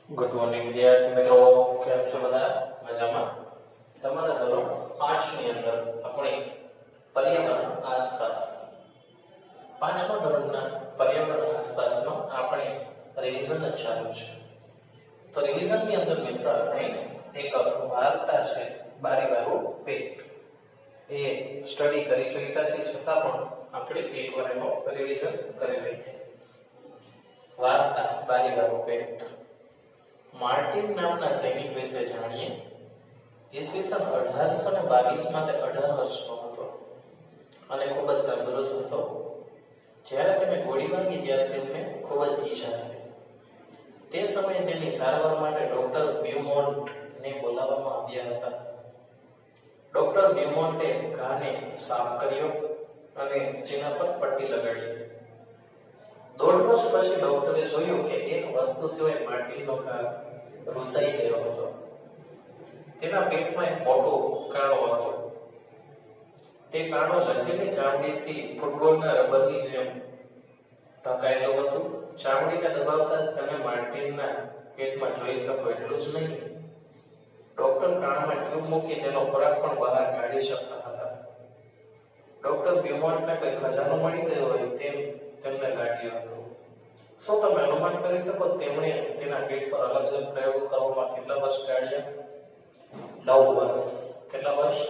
Good morning વિદ્યાર્થી મિત્રો, કેમ છો બધા? મજામાં? તમારા ધોરણ 5 ની અંદર આપણે પર્યાવરણ આસપાસ પાંચમા ધોરણના પર્યાવરણ આસપાસનો આપણે રિવિઝન ચાલુ છે. તો રિવિઝનની અંદર મિત્રો આપણે એક વાર્તા છે બારીવાળું પેટ એ સ્ટડી કરી ચૂક્યા છે, છતાં પણ આપણે એકવાર એનો રિવિઝન કરી લઈએ. વાર્તા બારીવાળું પેટ. માર્ટિન નામના સૈનિક વિશે જાણીએ. ઈસવીસન 1822 માં તે 18 વર્ષનો હતો અને ખૂબ જ તંદુરસ્ત હતો. જ્યારે તેને ગોળી વાગી ત્યારે તેમને ખૂબ જ ઈજા થઈ. તે સમયે તેની સારવાર માટે ડોક્ટર બ્યુમોન્ટને બોલાવવામાં આવ્યા હતા. ડોક્ટર બ્યુમોન્ટે ઘાને સાફ કર્યો અને તેના પર પટ્ટી લગાડી. 1.5 વર્ષ પછી ડોક્ટરે જોયું કે એક વસ્તુ સિવાય માર્ટિનનો ઘા રૂસાઈ ગયો હતો. તેના પેટમાં એક મોટો કાણો હતો. તે કાણો લચેલી ચામડીથી ફૂટબોલના રબરની જેમ ઢંકાયેલો હતો. ચામડીને દબાવતા તમે માર્ટિનના પેટમાં જોઈ શકો એટલું જ નહીં, ડોક્ટર કાણમાં ટ્યુબ મૂકી તેનો ખોરાક પણ બહાર કાઢી શકતા હતા. ડોક્ટર બ્યુમોન્ટને કોઈ ખજાનો મળી ગયો હોય તેમ તેમને લાગ્યું હતું. શું તમે અનુમાન કરી શકો તેમણે તેના પેટ પર અલગ અલગ પ્રયોગો કરવામાં કેટલા વર્ષ કાઢ્યા? 9 વર્ષ. કેટલા વર્ષ?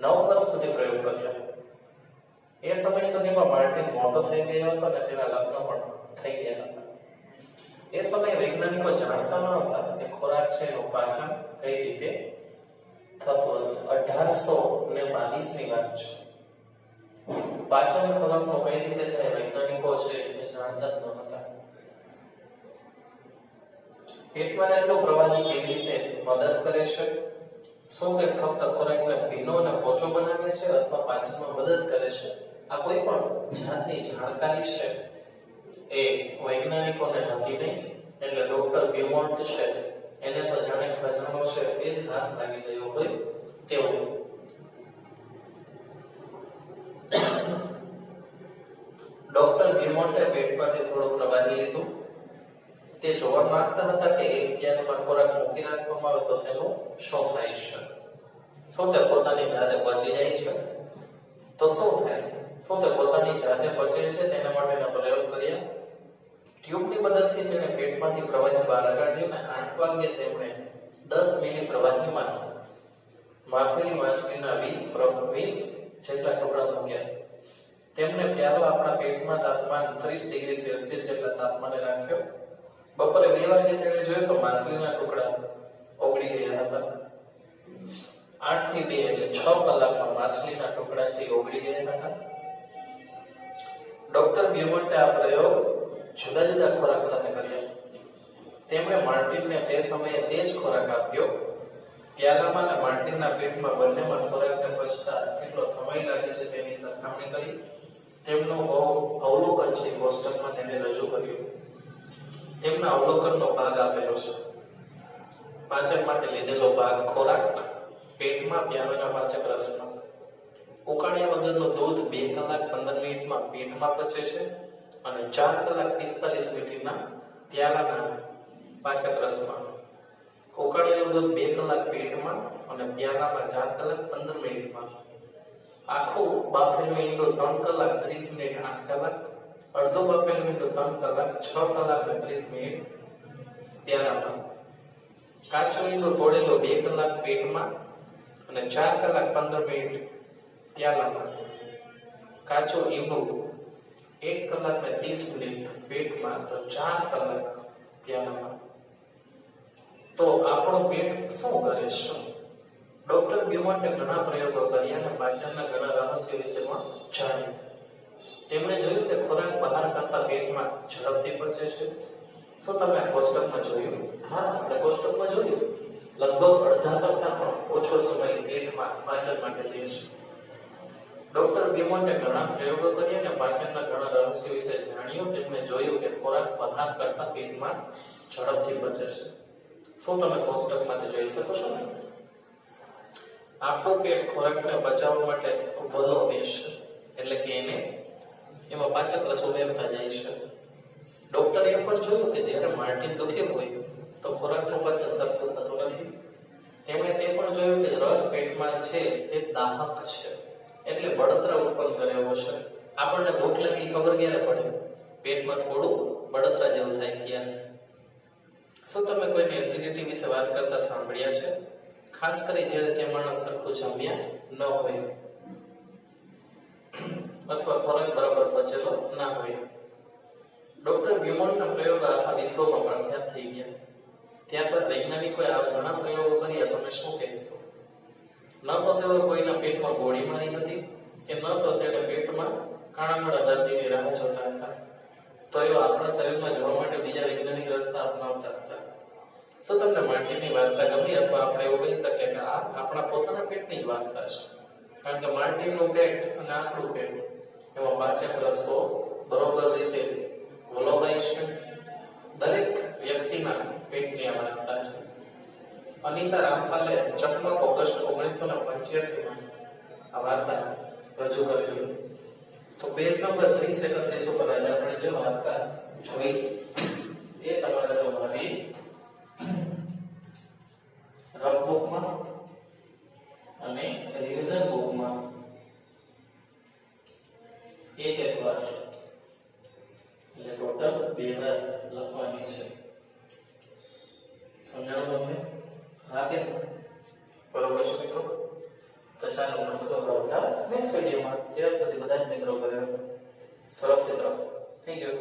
9 વર્ષ સુધી પ્રયોગ કર્યા. એ સમય સુધીમાં માર્ટિન મોટો થઈ ગયો હતો અને તેના લગ્ન પણ થઈ ગયા હતા. એ સમયે વૈજ્ઞાનિકો જાણતા ન હતા કે ખોરાક છે એનું પાચન કઈ રીતે થતું હશે. 1822 ની વાત છે. પાચન ખોરાકનો કઈ રીતે થાય વૈજ્ઞાનિકો છે એ જાણતા જ ન હતા. પેટમાં રહેલો પ્રવાહી કેવી રીતે મદદ કરે છે? શું તે ફક્ત ખોરાકને ભીનો અને પોચો બનાવે છે અથવા પાચનમાં મદદ કરે છે? આ કોઈ પણ જાતની જાણકારી છે એ વૈજ્ઞાનિકોને હતી નહીં. એટલે ડોક્ટર બ્યુમોન્ટ છે એને તો જાણે ખજાનો છે એ જ હાથ લાગી ગયો હોય તેવું. ડોક્ટર બ્યુમોન્ટે પેટમાંથી થોડું પ્રવાહી લીધું. તે જોવા માંગતા હતા કે એક ક્યારમાં ખોરાક મૂકી રાખવામાં આવે તો તેનું શું થાય છે. શું તે પોતાની જાતે પચી જાય છે? તો શું થાય? શું તે પોતાની જાતે પચે છે? તેના માટેના પ્રયોગ કર્યા. ટ્યુબની મદદથી તેને પેટમાંથી પ્રવાહી બહાર કાઢ્યું અને 8 વાગ્યે તેમણે 10 મિલી પ્રવાહીમાં માપેલી માછલીના 20 જેટલા ટુકડા મૂક્યા. તેમને પ્યાલો આપણા પેટમાં તાપમાન 30 ડિગ્રી સેલ્સિયસ જેટલા તાપમાને રાખ્યો. બપોરે 2 વાગે તેણે જોયું તો માછલીના ટુકડા ઓગળી ગયા હતા. 8 થી 2 એટલે 6 કલાકમાં માછલીના ટુકડા છે ઓગળી ગયા હતા. ડોક્ટર બ્યુમોન્ટે આ પ્રયોગ જુદા જુદા ખોરાક સાથે કર્યા. તેમણે માર્ટિનને તે સમયે તે જ ખોરાક આપ્યો. પ્યાલામાં અને માર્ટિનના પેટમાં બંનેમાં ખોરાકને પચતા કેટલો સમય લાગે છે તેની સરખામણી કરી. તેમનું અવલોકન છે કોષ્ટકમાં તેને રજૂ કર્યું. તેમના અવલોકનનો ભાગ આપેલો છે. પાચન માટે લીધેલો ભાગ ખોરાક પેટમાં પ્યાલાના પાચક રસમાં. ઉકાળ્યા વગરનું દૂધ 2 કલાક 15 મિનિટમાં પેટમાં પચે છે અને 4 કલાક 45 મિનિટના પ્યાલાના પાચક રસમાં. ઉકાળેલું દૂધ 2 કલાક પેટમાં અને પ્યાલામાં 4 કલાક 15 મિનિટમાં. આખું બાફેલું ઈંડું 3 કલાક 30 મિનિટ 8 કલાક. અડધું બાફેલું ઈંડું 3 કલાક 6 કલાક 30 મિનિટ પ્યાલામાં. કાચું ઈંડું તોડેલું 2 કલાક પેટમાં અને 4 કલાક 15 મિનિટ પ્યાલામાં. કાચું ઈંડું 1 કલાક 30 મિનિટ પેટમાં તો 4 કલાક પ્યાલામાં. તો આપણું પેટ શું કરે છે? ડોક્ટર બ્યુમોન્ટે ઘણા પ્રયોગો કર્યા અને પાચનના ઘણા રહસ્યો વિશે પણ જાણ્યું. તેમણે જોયું કે ખોરાક બહાર કરતા પેટમાં ઝડપથી પચે છે. શું તમે આ કોષ્ટકમાં જોયું? હા, આપણે કોષ્ટકમાં જોયું. લગભગ અડધા કરતા પણ ઓછો સમય પેટમાં પાચન માટે લે છે. ડોક્ટર બ્યુમોન્ટે ઘણા પ્રયોગો કર્યા અને પાચનના ઘણા રહસ્યો વિશે જાણ્યું. તેમણે જોયું કે ખોરાક બહાર કરતા પેટમાં ઝડપથી પચે છે. શું તમે કોષ્ટકમાંથી જોઈ શકો છો ને? આપણું પેટ ખોરાકને પચાવવા માટે વલો બેસે, એટલે કે એને એમાં પાચક રસ ઉમેરતા જાય છે. ડોક્ટરે એ પણ જોયું કે જ્યારે માર્ટિન દુખી હોય તો ખોરાક આપણે જોયું કે રસ પેટમાં છે તે દાહક છે, એટલે બળતરા ઉત્પન્ન કરે એવો છે. આપણને ભૂખ લાગી ખબર ક્યારે પડે? પેટમાં થોડું બળતરા જેવું થાય ત્યારે. શું તમે કોઈને એસિડિટી વિશે વાત કરતા સાંભળ્યા છે? ખાસ કરી જ્યારે તે માણસ સરખું જમ્યા ન હોય અથવા ખોરાક બરાબર પચેલો ના હોય. ડોક્ટર બ્યુમોન્ટના પ્રયોગો આખા વિશ્વમાં પ્રખ્યાત થઈ ગયા. ત્યારબાદ વૈજ્ઞાનિકોએ આવા ઘણા પ્રયોગો કર્યા. તમે શું કહેશો? ન તો તેઓ કોઈના પેટમાં ગોળી મારી હતી કે ન તો તેણે પેટમાં કાણાવાળા દર્દીની રાહ જોતા હતા. તો એઓ આપણા શરીરમાં જોવા માટે બીજા વૈજ્ઞાનિક રસ્તા અપનાવતા હતા. શું તમને માર્ટિનની વાર્તા ગમી? અથવા આપણે એવું કહી શકીએ કે આ આપણા પોતાના પેટની જ વાર્તા છે? કારણ કે માર્ટિનનું પેટ અને આપણું પેટ એમાં પાચક રસો બરોબર રીતે વલોવાય છે. દરેક વ્યક્તિના પેટની આ વાર્તા છે. અનિતા રામપાલે ચકમક ઓગસ્ટ 1985 આ વાર્તા રજૂ કરેલી. તો પેજ નંબર 3031 ઉપર આજે આપણે જે વાર્તા જોઈ એ તમારે તમારી રફ બુકમાં અને રિવિઝન બુકમાં એક વાર એટલે ટોટલ 2 વાર લખવાની છે. સમજાણું તમને? હા કે બરોબર છે મિત્રો? તો ચાલો મળશું આવતા નેક્સ્ટ વિડીયોમાં. ત્યાર સુધી બધા જ મિત્રો ઘરે સુરક્ષિત રહો. Thank you.